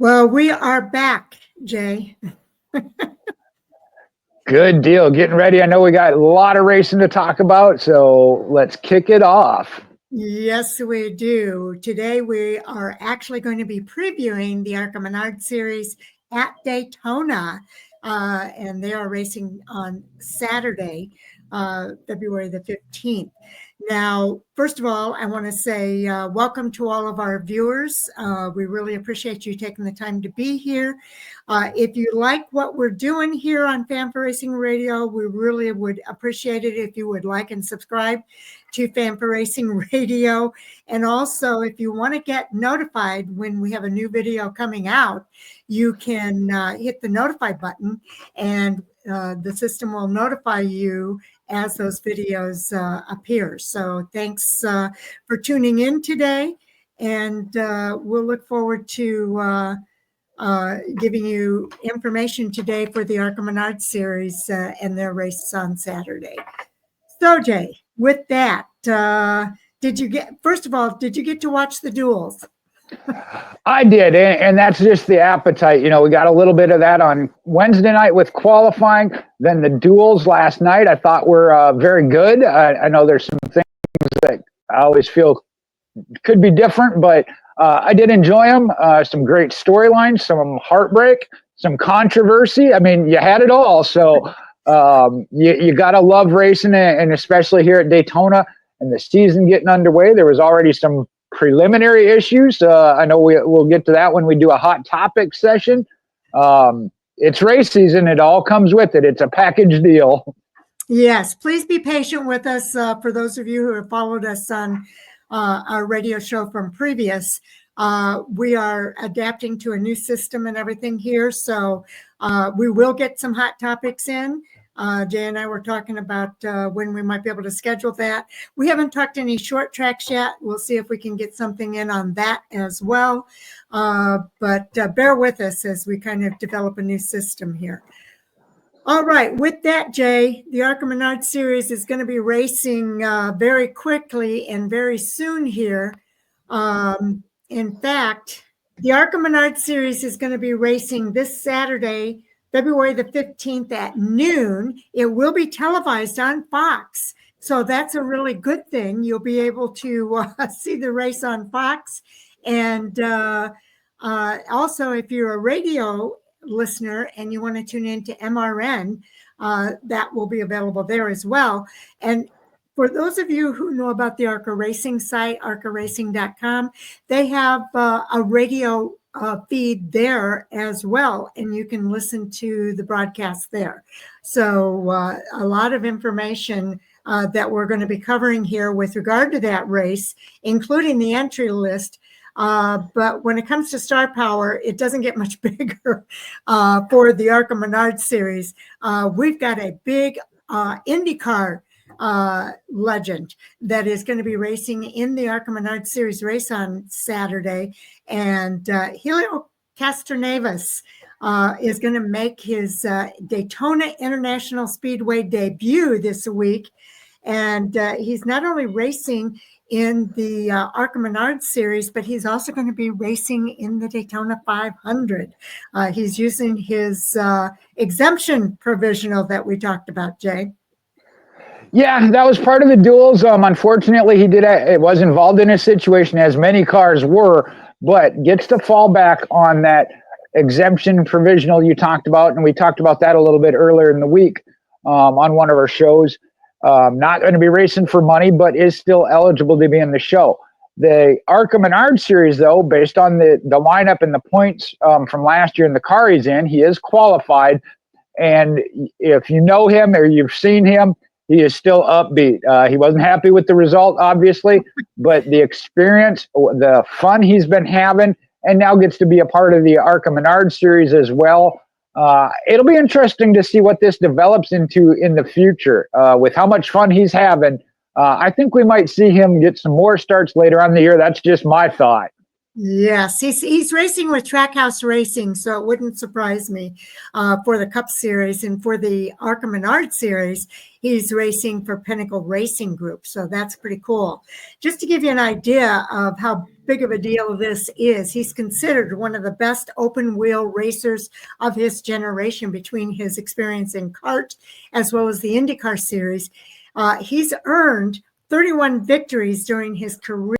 Well, we are back, Jay. Good deal. Getting ready. I know we got a lot of racing to talk about, so let's kick it off. Yes, we do. Today we are actually going to be previewing the ARCA Menards series at Daytona, and they are racing on Saturday, February the 15th. Now, first of all, I want to say welcome to all of our viewers. We really appreciate you taking the time to be here. If you like what we're doing here on Fan4Racing Radio, we really would appreciate it if you would like and subscribe to Fan4Racing Radio. And also, if you want to get notified when we have a new video coming out, you can hit the notify button, and the system will notify you as those videos appear. So thanks for tuning in today, and we'll look forward to giving you information today for the ARCA Menards series and their race on Saturday. So, Jay, with that, did you get to watch the duels? I did, and that's just the appetite. You know, we got a little bit of that on Wednesday night with qualifying. Then the duels last night I thought were very good. I know there's some things that I always feel could be different, but I did enjoy them. Some great storylines, some heartbreak, some controversy. I mean, you had it all. So you got to love racing, and especially here at Daytona and the season getting underway. There was already some preliminary issues. I know we'll get to that when we do a hot topic session. It's race season. It all comes with it. It's a package deal. Yes, please be patient with us. For those of you who have followed us on our radio show from previous, we are adapting to a new system and everything here. So we will get some hot topics in. Jay and I were talking about when we might be able to schedule that. We haven't talked any short tracks yet. We'll see if we can get something in on that as well. But bear with us as we kind of develop a new system here. All right. With that, Jay, the ARCA Menards series is going to be racing very quickly and very soon here. In fact, the ARCA Menards series is going to be racing this Saturday, February the 15th at noon. It will be televised on Fox. So that's a really good thing. You'll be able to see the race on Fox. And also, if you're a radio listener and you want to tune in to MRN, that will be available there as well. And for those of you who know about the ARCA Racing site, arcaracing.com, they have a radio feed there as well, and you can listen to the broadcast there. So a lot of information that we're going to be covering here with regard to that race, including the entry list. But when it comes to star power, it doesn't get much bigger for the ARCA Menards series. We've got a big IndyCar legend that is going to be racing in the ARCA Menards series race on Saturday. And Helio Castroneves is going to make his Daytona International Speedway debut this week. And he's not only racing in the ARCA Menards series, but he's also going to be racing in the Daytona 500. He's using his exemption provisional that we talked about, Jay. Yeah, that was part of the duels. Unfortunately, he was involved in a situation, as many cars were, but gets to fall back on that exemption provisional you talked about, and we talked about that a little bit earlier in the week on one of our shows. Not going to be racing for money, but is still eligible to be in the show. The ARCA Menards series, though, based on the lineup and the points from last year and the car he's in, he is qualified. And if you know him or you've seen him, he is still upbeat. He wasn't happy with the result, obviously, but the experience, the fun he's been having, and now gets to be a part of the ARCA Menards series as well. It'll be interesting to see what this develops into in the future. With how much fun he's having, I think we might see him get some more starts later on in the year. That's just my thought. Yes, he's racing with Trackhouse Racing, so it wouldn't surprise me for the Cup Series. And for the ARCA Menards Series, he's racing for Pinnacle Racing Group, so that's pretty cool. Just to give you an idea of how big of a deal this is, he's considered one of the best open-wheel racers of his generation between his experience in kart as well as the IndyCar Series. He's earned 31 victories during his career.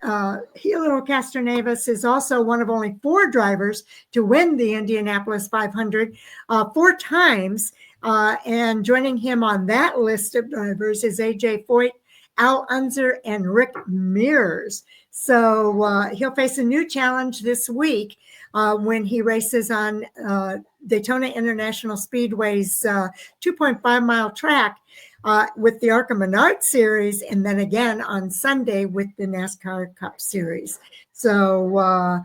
Helio Castroneves is also one of only 4 drivers to win the Indianapolis 500 4 times. And joining him on that list of drivers is AJ Foyt, Al Unser, and Rick Mears. So he'll face a new challenge this week when he races on Daytona International Speedway's 2.5-mile track with the ARCA Menards Series, and then again on Sunday with the NASCAR Cup Series. So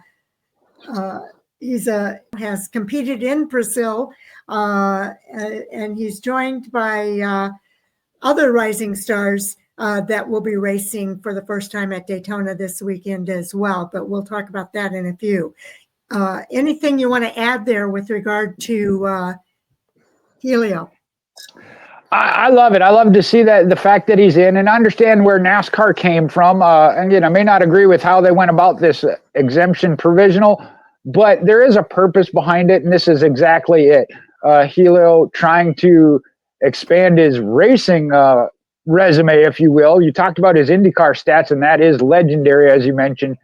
he's has competed in Brazil, and he's joined by other rising stars that will be racing for the first time at Daytona this weekend as well. But we'll talk about that in a few. Anything you want to add there with regard to Helio? I love it. I love to see that the fact that he's in and understand where NASCAR came from. And again, I may not agree with how they went about this exemption provisional, but there is a purpose behind it, and this is exactly it. Helio trying to expand his racing resume, if you will. You talked about his IndyCar stats, and that is legendary, as you mentioned.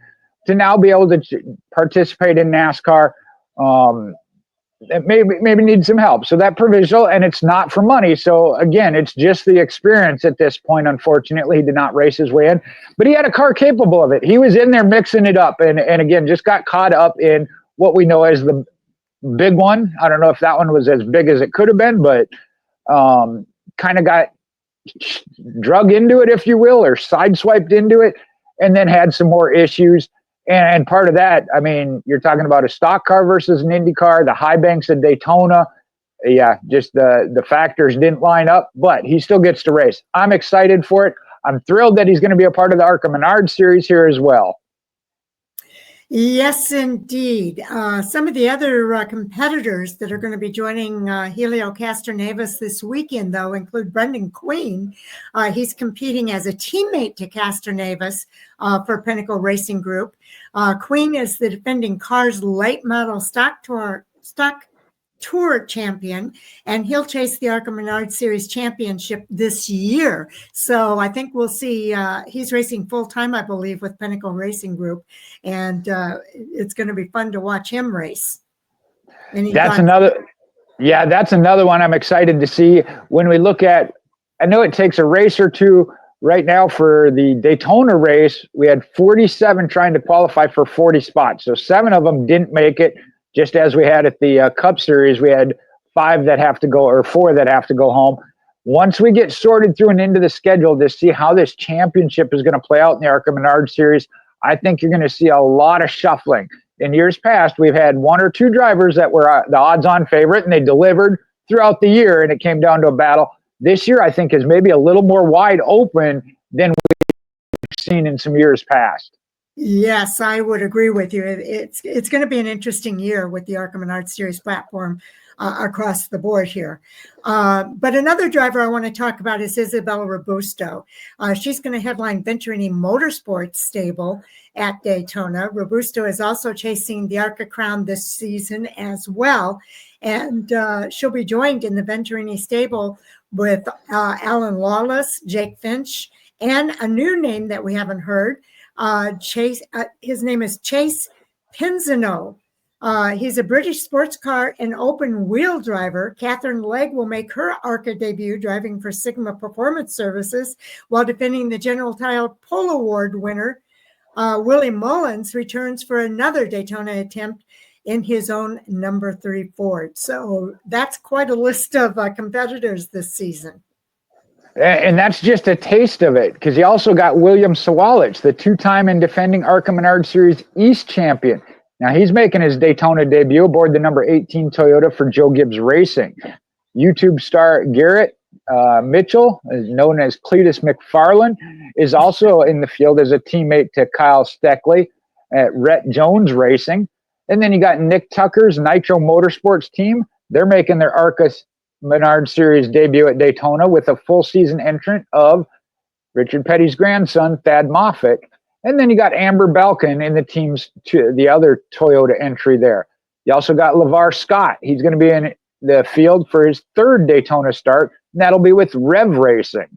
To now be able to participate in NASCAR, it maybe needs some help. So that provisional, and it's not for money. So again, it's just the experience at this point. Unfortunately, he did not race his way in, but he had a car capable of it. He was in there mixing it up, and again, just got caught up in what we know as the big one. I don't know if that one was as big as it could have been, but kind of got drug into it, if you will, or sideswiped into it, and then had some more issues. And part of that, I mean, you're talking about a stock car versus an Indy car, the high banks at Daytona. Yeah, just the factors didn't line up, but he still gets to race. I'm excited for it. I'm thrilled that he's going to be a part of the ARCA Menards series here as well. Yes, indeed. Some of the other competitors that are going to be joining Helio Castroneves this weekend, though, include Brendan Queen. He's competing as a teammate to Castroneves for Pinnacle Racing Group. Queen is the defending Cars late model stock tour champion, and he'll chase the ARCA Menards Series championship this year. So I think we'll see he's racing full-time, I believe, with Pinnacle Racing Group, and it's going to be fun to watch him race. That's another one I'm excited to see. When we look at, I know it takes a race or two. Right now for the Daytona race, we had 47 trying to qualify for 40 spots. So 7 of them didn't make it. Just as we had at the Cup Series, we had 5 that have to go, or 4 that have to go home. Once we get sorted through and into the schedule to see how this championship is going to play out in the ARCA Menards Series, I think you're going to see a lot of shuffling. In years past, we've had 1 or 2 drivers that were the odds-on favorite, and they delivered throughout the year, and it came down to a battle. This year, I think, is maybe a little more wide open than we've seen in some years past. Yes, I would agree with you. It's going to be an interesting year with the ARCA Menards Series platform across the board here. But another driver I want to talk about is Isabella Robusto. She's going to headline Venturini Motorsports stable at Daytona. Robusto is also chasing the ARCA crown this season as well. And she'll be joined in the Venturini stable with Alan Lawless, Jake Finch, and a new name that we haven't heard. His name is Chase Pinzano. He's a British sports car and open wheel driver. Catherine Legg will make her ARCA debut driving for Sigma Performance Services while defending the General Tire Pole Award winner. Willie Mullins returns for another Daytona attempt in his own number 3 Ford. So that's quite a list of competitors this season. And that's just a taste of it, because he also got William Sawalich, the 2-time and defending ARCA Menards Series East champion. Now he's making his Daytona debut aboard the number 18 Toyota for Joe Gibbs Racing. YouTube star Garrett Mitchell, known as Cletus McFarland, is also in the field as a teammate to Kyle Steckley. at Rhett Jones Racing. And then you got Nick Tucker's Nitro Motorsports team. They're making their ARCA Menards Series debut at Daytona with a full season entrant of Richard Petty's grandson, Thad Moffitt. And then you got Amber Belkin in the team's the other Toyota entry there. You also got LeVar Scott. He's going to be in the field for his third Daytona start, and that'll be with Rev Racing.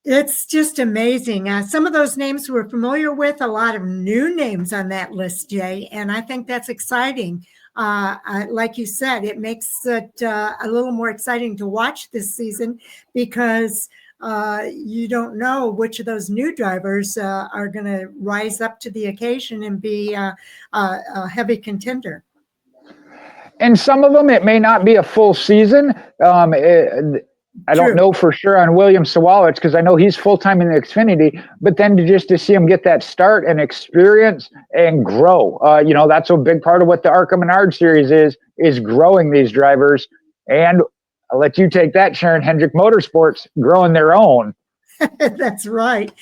It's just amazing. Some of those names we're familiar with, a lot of new names on that list, Jay, and I think that's exciting. Like you said, it makes it a little more exciting to watch this season because you don't know which of those new drivers are going to rise up to the occasion and be a heavy contender. And some of them, it may not be a full season. I don't know for sure on William Sawalitz because I know he's full-time in the Xfinity, but then to see him get that start and experience and grow. That's a big part of what the ARCA Menards series is growing these drivers. And I'll let you take that, Sharon. Hendrick Motorsports growing their own. That's right.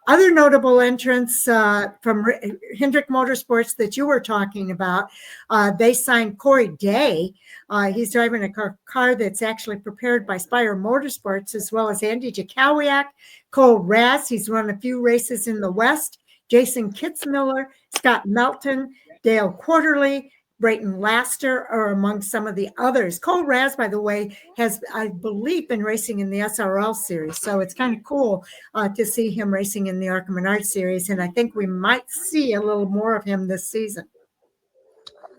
Other notable entrants from Hendrick Motorsports that you were talking about, they signed Corey Day. He's driving a car that's actually prepared by Spire Motorsports, as well as Andy Jakowiak, Cole Raz. He's run a few races in the West. Jason Kitzmiller, Scott Melton, Dale Quarterly, Brayton Laster are among some of the others. Cole Raz, by the way, has, I believe, been racing in the SRL series. So it's kind of cool to see him racing in the ARCA Menards series. And I think we might see a little more of him this season.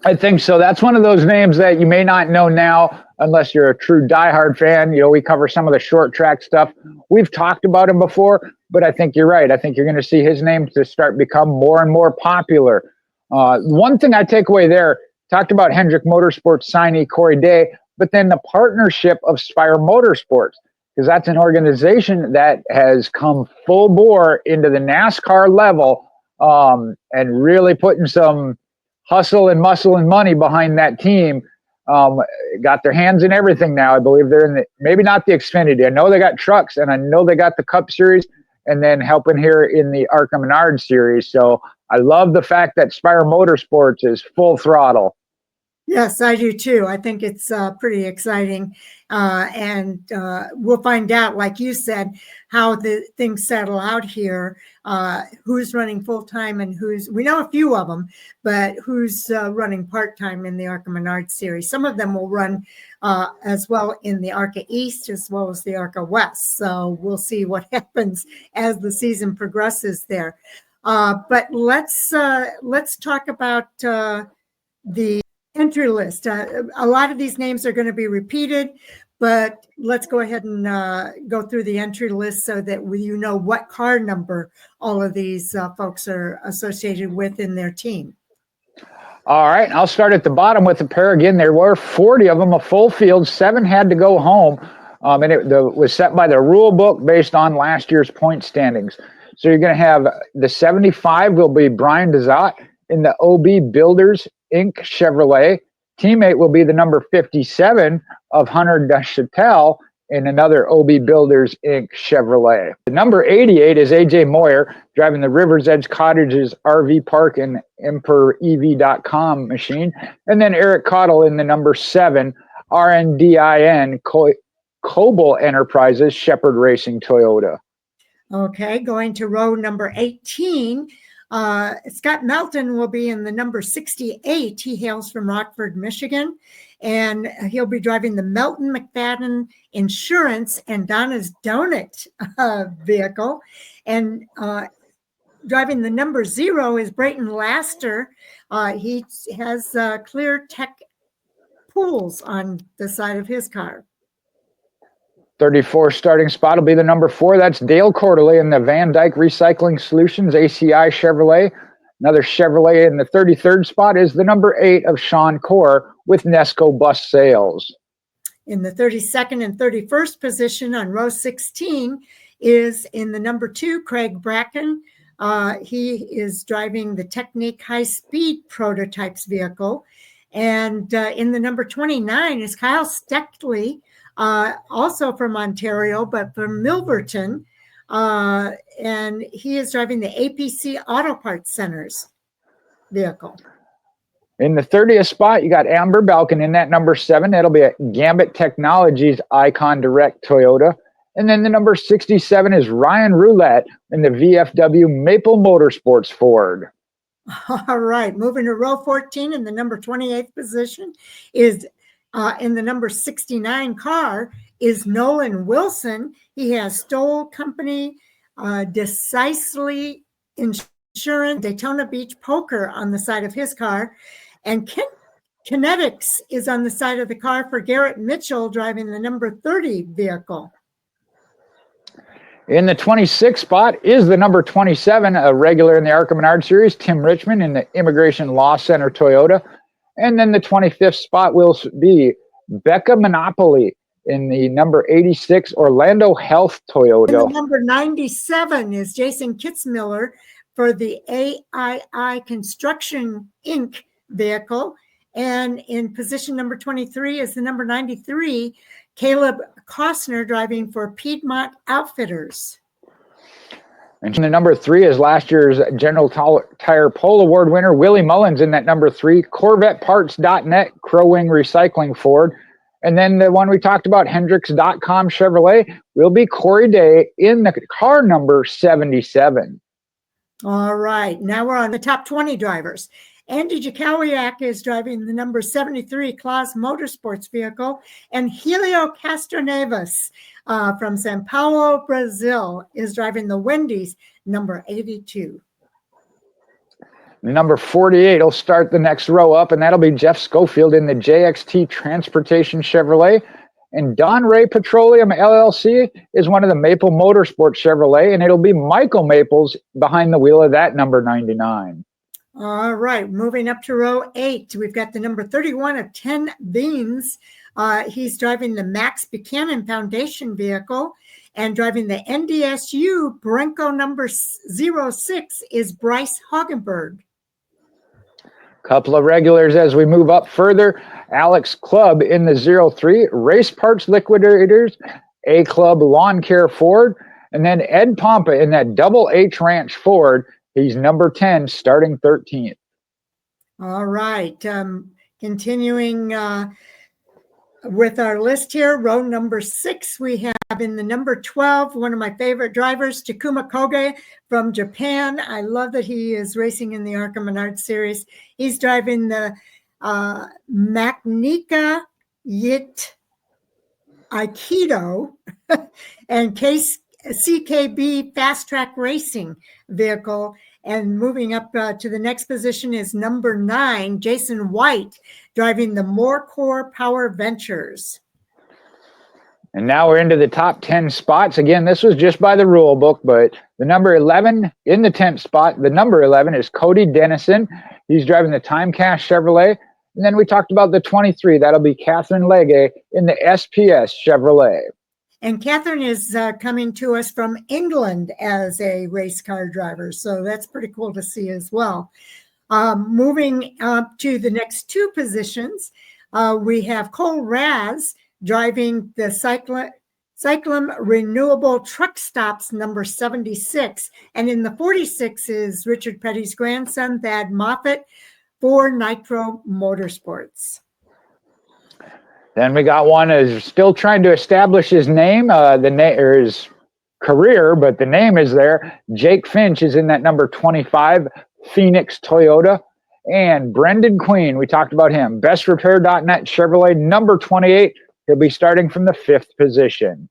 I think so. That's one of those names that you may not know now unless you're a true diehard fan. We cover some of the short track stuff. We've talked about him before, but I think you're right. I think you're going to see his name to start become more and more popular. One thing I take away there, talked about Hendrick Motorsports signee Corey Day, but then the partnership of Spire Motorsports, because that's an organization that has come full bore into the NASCAR level and really putting some hustle and muscle and money behind that team. Got their hands in everything now. I believe they're in maybe not the Xfinity. I know they got trucks, and I know they got the Cup Series, and then helping here in the ARCA Menards series. So I love the fact that Spire Motorsports is full throttle. Yes, I do too. I think it's pretty exciting. And we'll find out, like you said, how the things settle out here, who's running full-time and we know a few of them, but who's running part-time in the ARCA Menards series. Some of them will run as well in the ARCA East as well as the ARCA West. So we'll see what happens as the season progresses there. But let's talk about the entry list. A lot of these names are going to be repeated, but let's go ahead and go through the entry list so that you know what car number all of these folks are associated with in their team. All right, I'll start at the bottom with the pair again. There were 40 of them, a full field. 7 had to go home, and it was set by the rule book based on last year's point standings. So you're going to have the 75 will be Brian Dezat in the OB Builders Inc. Chevrolet. Teammate will be the number 57 of Hunter Duchatel in another OB Builders Inc. Chevrolet. The number 88 is AJ Moyer driving the River's Edge Cottages RV Park and EmperEV.com machine. And then Eric Cottle in the number 7 RNDIN Coble Enterprises Shepherd Racing Toyota. Okay, going to row number 18. Scott Melton will be in the number 68. He hails from Rockford, Michigan, and he'll be driving the Melton McFadden Insurance and Donna's Donut vehicle. And driving the number 0 is Brayton Laster. He has Clear Tech pools on the side of his car. 34 starting spot will be the number 4. That's Dale Quarterly in the Van Dyke Recycling Solutions ACI Chevrolet. Another Chevrolet in the 33rd spot is the number 8 of Sean Core with Nesco Bus Sales. In the 32nd and 31st position on row 16 is in the number 2, Craig Bracken. He is driving the Technique High Speed Prototypes vehicle. And in the number 29 is Kyle Steckley, also from Ontario, but from Milverton. And he is driving the APC Auto Parts Centers. vehicle. In the 30th spot, you got Amber Balkan in that number 7. That'll be a Gambit Technologies Icon Direct Toyota. And then the number 67 is Ryan Roulette in the VFW Maple Motorsports Ford. All right, moving to row 14 in the number 28th position is in the number 69 car is Nolan Wilson. He has Stoll Company, Decisely Insurance, Daytona Beach Poker on the side of his car. And Kinetics is on the side of the car for Garrett Mitchell, driving the number 30 vehicle. In the 26th spot is the number 27, a regular in the ARCA Menards series, Tim Richmond in the Immigration Law Center Toyota. And then the 25th spot will be Becca Monopoly in the number 86 Orlando Health Toyota. And the number 97 is Jason Kitzmiller for the AII Construction Inc. vehicle. And in position number 23 is the number 93, Caleb Costner, driving for Piedmont Outfitters. And the number 3 is last year's General Tire Pole Award winner, Willie Mullins in that number 3, CorvetteParts.net, Crow Wing Recycling Ford. And then the one we talked about, Hendricks.com Chevrolet, will be Corey Day in the car number 77. All right, now we're on the top 20 drivers. Andy Jakowiak is driving the number 73 Claas Motorsports vehicle, and Helio Castroneves from Sao Paulo, Brazil, is driving the Wendy's number 82. Number 48 will start the next row up, and that'll be Jeff Schofield in the JXT Transportation Chevrolet. And Don Ray Petroleum LLC is one of the Maple Motorsports Chevrolet, and it'll be Michael Maples behind the wheel of that number 99. All right, moving up to row 8, we've got the number 31 of 10 Beans. He's driving the Max Buchanan Foundation vehicle, and driving the NDSU Bronco number 06 is Bryce Hagenberg. Couple of regulars as we move up further. Alex Clubb in the 03, Race Parts Liquidators, A Club Lawn Care Ford, and then Ed Pompa in that Double H Ranch Ford. He's number 10, starting 13th. All right. Continuing with our list here, row number 6, we have in the number 12, one of my favorite drivers, Takuma Koge from Japan. I love that he is racing in the ARCA Menards series. He's driving the Macnica Yit Aikido and CKB Fast Track Racing vehicle. And moving up to the next position is number 9, Jason White, driving the Morecore Power Ventures. And now we're into the top 10 spots. Again, this was just by the rule book, but the number 11 in the 10th spot, the number 11 is Cody Dennison. He's driving the Time Cash Chevrolet. And then we talked about the 23. That'll be Catherine Legge in the SPS Chevrolet. And Catherine is coming to us from England as a race car driver. So that's pretty cool to see as well. Moving up to the next 2 positions, we have Cole Raz driving the Cyclum Renewable Truck Stops number 76. And in the 46 is Richard Petty's grandson, Thad Moffitt, for Nitro Motorsports. Then we got one who's still trying to establish his name, or his career, but the name is there. Jake Finch is in that number 25 Phoenix Toyota. And Brendan Queen, we talked about him. BestRepair.net Chevrolet number 28. He'll be starting from the 5th position.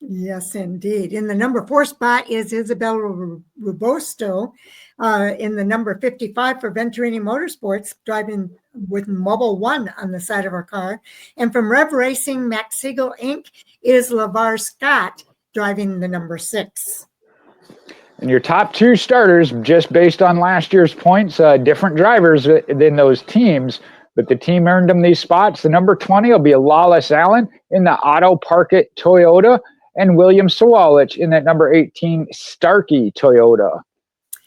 Yes, indeed. In the number 4 spot is Isabella Robusto in the number 55 for Venturini Motorsports, driving with Mobile One on the side of our car. And from Rev Racing, Max Siegel Inc. is LeVar Scott, driving the number 6. And your top 2 starters, just based on last year's points, different drivers than those teams, but the team earned them these spots. The number 20 will be Lawless Allen in the Otto Parkett Toyota, and William Sawalich in that number 18 Starkey Toyota.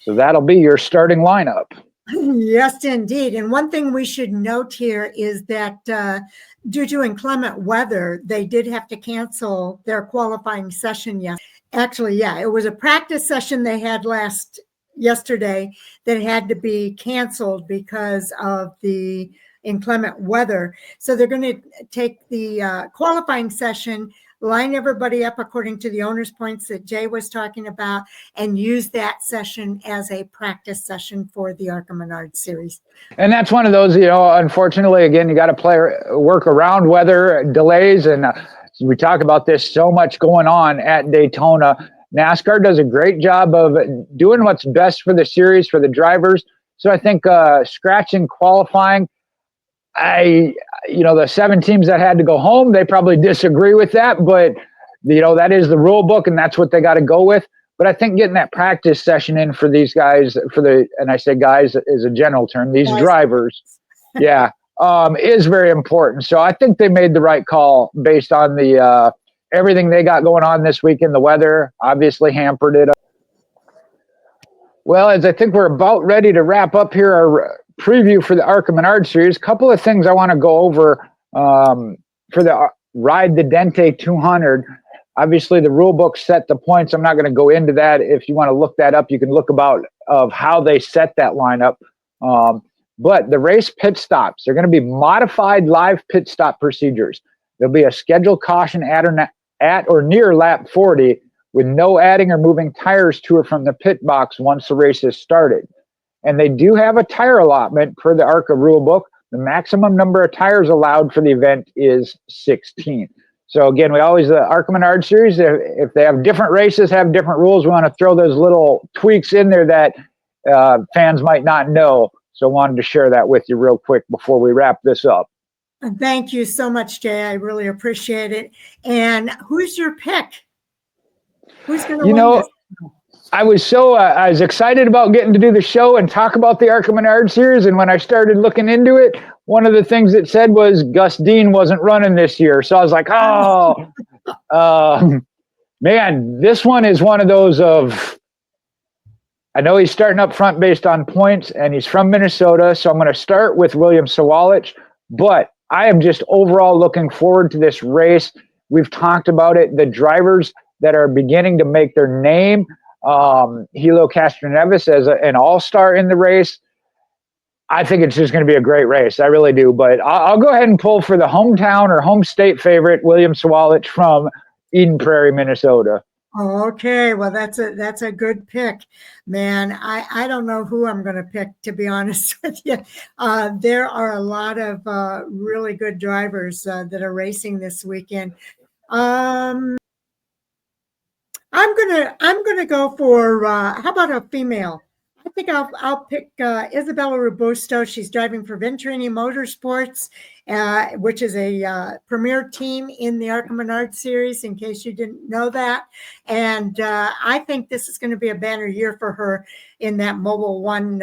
So that'll be your starting lineup. Yes, indeed. And one thing we should note here is that due to inclement weather, they did have to cancel their qualifying session. Yes, actually, yeah, it was a practice session they had last yesterday that had to be canceled because of the inclement weather. So they're going to take the qualifying session, line everybody up according to the owner's points that Jay was talking about, and use that session as a practice session for the ARCA Menards series. And that's one of those, unfortunately, again, you got to work around weather delays. And we talk about this so much going on at Daytona. NASCAR does a great job of doing what's best for the series, for the drivers. So I think scratching qualifying, the 7 teams that had to go home, they probably disagree with that, but that is the rule book and that's what they got to go with. But I think getting that practice session in for these guys, and I say guys is a general term, these drivers, is very important. So I think they made the right call based on the everything they got going on this weekend. The weather obviously hampered it. Well, as I think we're about ready to wrap up here, our preview for the ARCA Menards series, a couple of things I want to go over for the Ride the Dente 200. Obviously, the rule book set the points. I'm not going to go into that. If you want to look that up, you can look about of how they set that lineup. But the race pit stops, they're going to be modified live pit stop procedures. There'll be a scheduled caution at or near lap 40 with no adding or moving tires to or from the pit box once the race is started. And they do have a tire allotment per the ARCA rule book. The maximum number of tires allowed for the event is 16. So again, we always, the ARCA Menards series, if they have different races, have different rules, we want to throw those little tweaks in there that fans might not know. So I wanted to share that with you real quick before we wrap this up. Thank you so much, Jay. I really appreciate it. And who's your pick? Who's going to win this? I was excited about getting to do the show and talk about the ARCA Menards series. And when I started looking into it, one of the things it said was Gus Dean wasn't running this year. So I was like, man, this one is one of those of, I know he's starting up front based on points and he's from Minnesota. So I'm going to start with William Sawalich, but I am just overall looking forward to this race. We've talked about it. The drivers that are beginning to make their name, Hilo Castroneves as an all-star in the race. I think it's just going to be a great race. I really do. But I'll go ahead and pull for the hometown or home state favorite, William Sawalich from Eden Prairie, Minnesota. Okay, well, that's a good pick, man. I don't know who I'm going to pick, to be honest with you. There are a lot of really good drivers that are racing this weekend. I'm gonna go for how about a female? I think I'll pick Isabella Robusto. She's driving for Venturini Motorsports, which is a premier team in the ARCA Menards series, in case you didn't know that. And I think this is going to be a banner year for her in that Mobil 1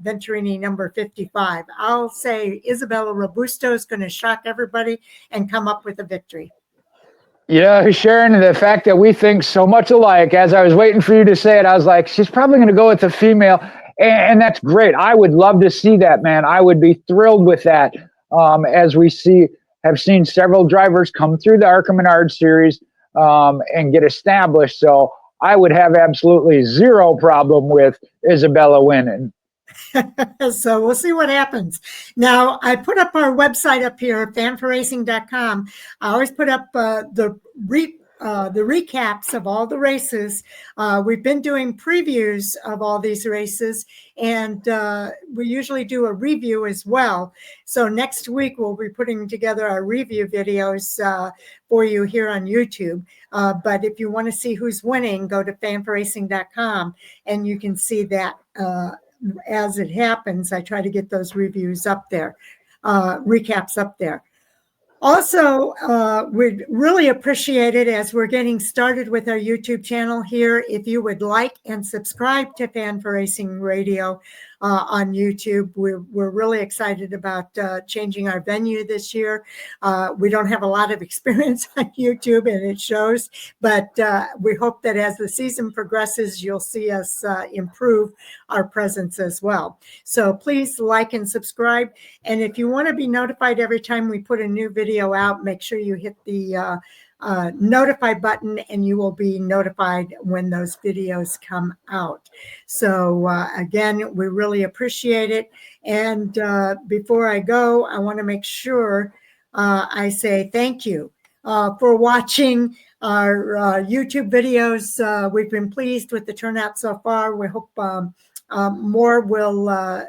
Venturini number 55. I'll say Isabella Robusto is going to shock everybody and come up with a victory. Sharon, the fact that we think so much alike, as I was waiting for you to say it, I was like, she's probably going to go with the female. And that's great. I would love to see that, man. I would be thrilled with that. As we have seen several drivers come through the ARCA Menards series and get established. So I would have absolutely zero problem with Isabella winning. So we'll see what happens. Now, I put up our website up here, Fan4Racing.com. I always put up the recaps of all the races. We've been doing previews of all these races, and we usually do a review as well. So next week, we'll be putting together our review videos for you here on YouTube. But if you want to see who's winning, go to Fan4Racing.com, and you can see that as it happens. I try to get those reviews up there, recaps up there. Also, we'd really appreciate it as we're getting started with our YouTube channel here. If you would like and subscribe to Fan4Racing Radio on YouTube, we're really excited about changing our venue this year. We don't have a lot of experience on YouTube, and it shows, but we hope that as the season progresses, you'll see us improve our presence as well. So please like and subscribe. And if you want to be notified every time we put a new video out, make sure you hit the notify button, and you will be notified when those videos come out. So again, we really appreciate it. And before I go, I want to make sure I say thank you for watching our YouTube videos. We've been pleased with the turnout so far. We hope more will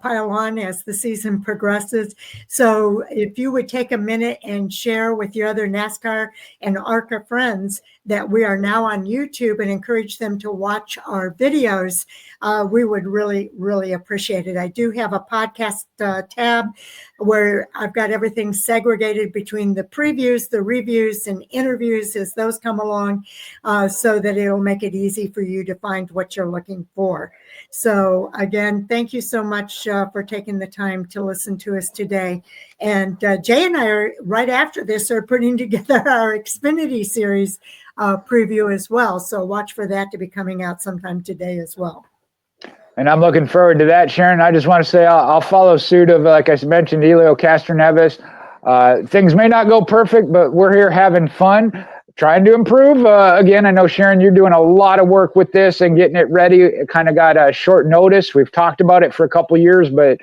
pile on as the season progresses. So if you would take a minute and share with your other NASCAR and ARCA friends that we are now on YouTube and encourage them to watch our videos, we would really, really appreciate it. I do have a podcast tab where I've got everything segregated between the previews, the reviews, and interviews as those come along, so that it'll make it easy for you to find what you're looking for. So again, thank you so much for taking the time to listen to us today. And Jay and I are right after this are putting together our Xfinity series preview as well. So watch for that to be coming out sometime today as well. And I'm looking forward to that, Sharon. I just want to say I'll follow suit of, like I mentioned, Elio Castroneves. Things may not go perfect, but we're here having fun, trying to improve. Again, I know, Sharon, you're doing a lot of work with this and getting it ready. It kind of got a short notice. We've talked about it for a couple of years, but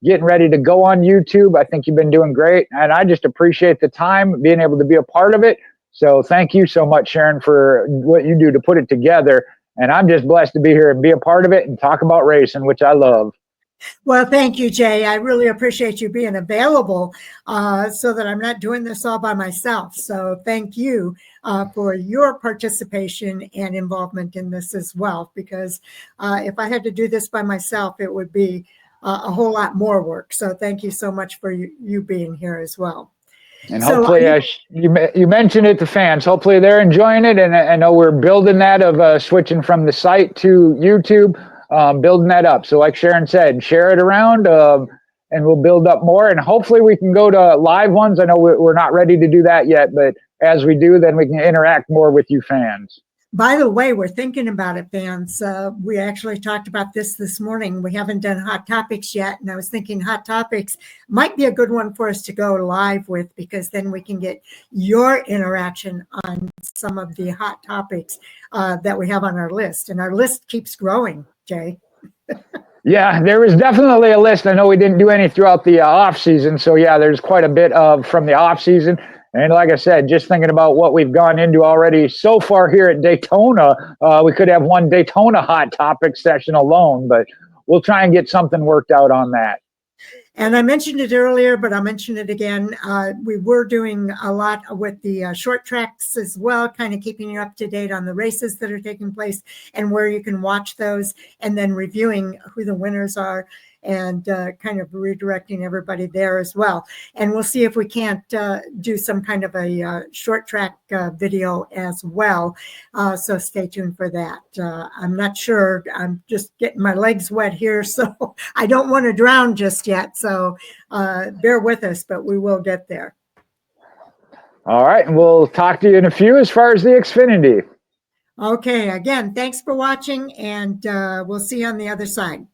getting ready to go on YouTube, I think you've been doing great. And I just appreciate the time, being able to be a part of it. So thank you so much, Sharon, for what you do to put it together. And I'm just blessed to be here and be a part of it and talk about racing, which I love. Well, thank you, Jay. I really appreciate you being available so that I'm not doing this all by myself. So thank you for your participation and involvement in this as well, because if I had to do this by myself, it would be a whole lot more work. So thank you so much for you being here as well. And hopefully, you mentioned it to fans. Hopefully they're enjoying it. And I know we're building that of switching from the site to YouTube, building that up. So like Sharon said, share it around and we'll build up more. And hopefully we can go to live ones. I know we're not ready to do that yet, but as we do, then we can interact more with you fans. By the way, we're thinking about it, fans. We actually talked about this morning. We haven't done Hot Topics yet, and I was thinking Hot Topics might be a good one for us to go live with, because then we can get your interaction on some of the hot topics that we have on our list. And our list keeps growing, Jay. Yeah, there was definitely a list. I know we didn't do any throughout the off season. So yeah, there's quite a bit from the off season. And like I said, just thinking about what we've gone into already so far here at Daytona, we could have one Daytona Hot Topic session alone, but we'll try and get something worked out on that. And I mentioned it earlier, but I'll mention it again. We were doing a lot with the short tracks as well, kind of keeping you up to date on the races that are taking place and where you can watch those, and then reviewing who the winners are and kind of redirecting everybody there as well. And we'll see if we can't do some kind of a short track video as well. So stay tuned for that. I'm not sure. I'm just getting my legs wet here, so I don't want to drown just yet. So bear with us, but we will get there. All right. And we'll talk to you in a few as far as the Xfinity. Okay. Again, thanks for watching, and we'll see you on the other side.